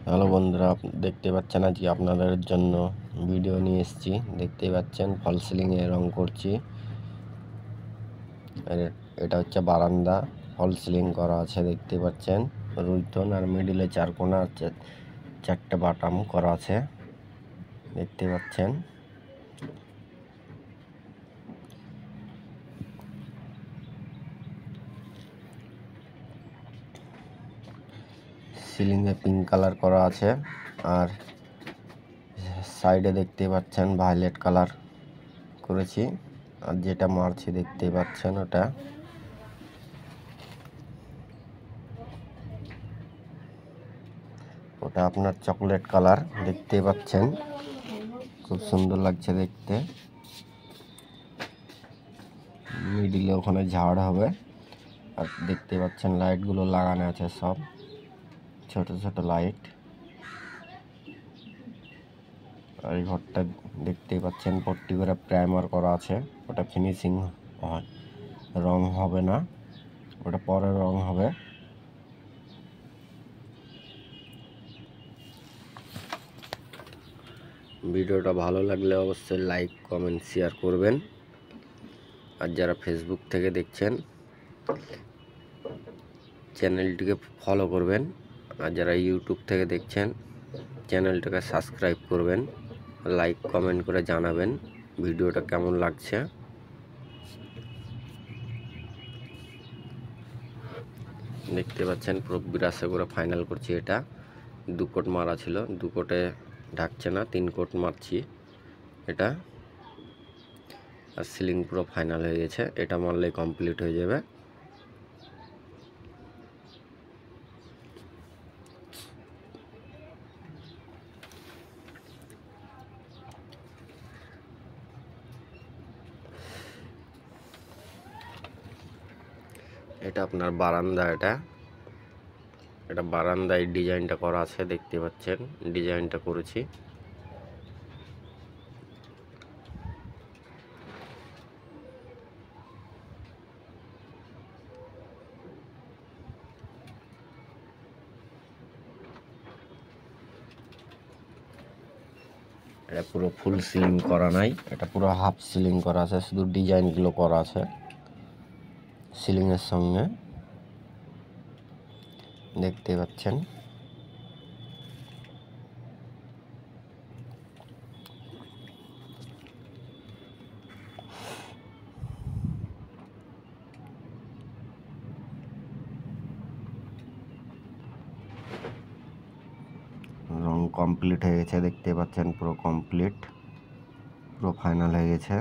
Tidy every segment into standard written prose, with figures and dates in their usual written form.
Hello বন্ধুরা, দেখতে পাচ্ছেন আজকে আপনাদের জন্য ভিডিও নিয়ে এসেছি। দেখতেই পাচ্ছেন ফল সিলিংয়ে রং করছি। এটা হচ্ছে বারান্দা, ফল সিলিং করা আছে। দেখতে পাচ্ছেন রুইতন আর মিডিলে চারকোনা আছে, চারটে বাটাম করা আছে। দেখতে পাচ্ছেন সিলিংয়ে পিঙ্ক কালার করা আছে, আর সাইডে দেখতে পাচ্ছেন ভায়োলেট কালার করেছি। আর যেটা মারছি দেখতে পাচ্ছেন ওটা আপনার চকলেট কালার। দেখতে পাচ্ছেন খুব সুন্দর লাগছে দেখতে। মিডিলে ওখানে ঝাড় হবে। আর দেখতে পাচ্ছেন লাইটগুলো লাগানো আছে, সব ছোট ছোট লাইট। আর এই ঘরটা দেখতেই পাচ্ছেন পট্টি করে প্রাইমার করা আছে। ওটা ফিনিশিং হয়, রং হবে না, ওটা পরে রং হবে। ভিডিওটা ভালো লাগলে অবশ্যই লাইক, কমেন্ট, শেয়ার করবেন। আর যারা ফেসবুক থেকে দেখছেন চ্যানেলটিকে ফলো করবেন। আর যারা ইউটিউব থেকে দেখছেন চ্যানেলটাকে সাবস্ক্রাইব করবেন। লাইক কমেন্ট করে জানাবেন ভিডিওটা কেমন লাগছে। দেখতে পাচ্ছেন পুরো বিরাসে করে ফাইনাল করছি। এটা 2 কোট মারা ছিল, 2 কোটে ঢাকছে না, 3 কোট মারছি এটা। আর সিলিং পুরো ফাইনাল হয়ে গেছে, এটা মারলেই কমপ্লিট হয়ে যাবে। এটা আপনার বারান্দা, এটা বারান্দায় ডিজাইনটা করা আছে। দেখতে পাচ্ছেন ডিজাইনটা করেছি। এটা পুরো ফুল সিলিং করা নাই, এটা পুরো হাফ সিলিং করা আছে, শুধু ডিজাইনগুলো করা আছে সিলিংয়ের সঙ্গে। দেখতে পাচ্ছেন রং কমপ্লিট হয়ে গেছে। দেখতে পাচ্ছেন পুরো কমপ্লিট, পুরো ফাইনাল হয়ে গেছে।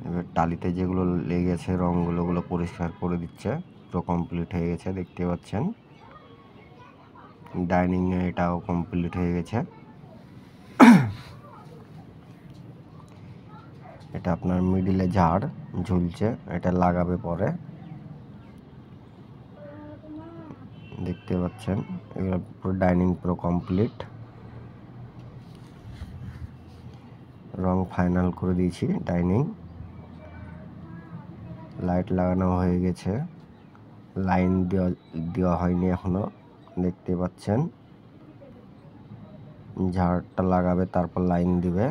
এবার টালিতে যেগুলো লেগেছে রঙগুলো পরিষ্কার করে দিচ্ছে। পুরো কমপ্লিট হয়ে গেছে। দেখতে পাচ্ছেন ডাইনিংয়ে এটাও কমপ্লিট হয়ে গেছে। এটা আপনার মিডিলে ঝাড় ঝুলছে, এটা লাগাবে পরে। দেখতে পাচ্ছেন এগুলো পুরো ডাইনিং পুরো কমপ্লিট, রং ফাইনাল করে দিয়েছি ডাইনিং। লাইট লাগানো হয়ে গেছে, লাইন দেওয়া হয়নি এখনো। দেখতে পাচ্ছেন ঝাড়টা লাগাবে, তারপর লাইন দিবে।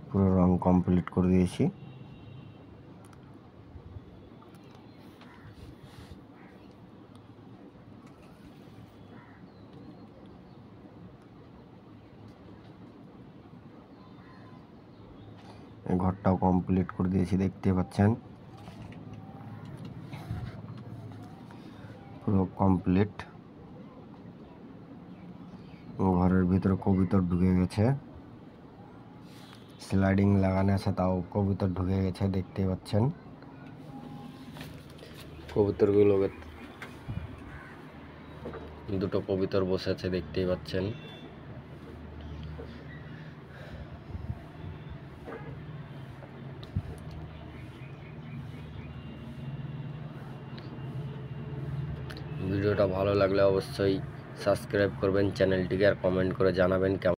পুরো রং কমপ্লিট করে দিয়েছি। ঘরটাও কমপ্লিট করে দিয়েছি। দেখতে পাচ্ছেন পুরো কমপ্লিট। ঘরের ভিতরে কবুতর ঢুকে গেছে, স্লাইডিং লাগানো আছে, তাও কবুতর ঢুকে গেছে। দেখতে পাচ্ছেন কবুতরগুলোকে, দুটো কবুতর বসে আছে। দেখতেই পাচ্ছেন ভিডিওটা ভালো লাগলে অবশ্যই সাবস্ক্রাইব করবেন চ্যানেলটিকে, আর কমেন্ট করে জানাবেন কেমন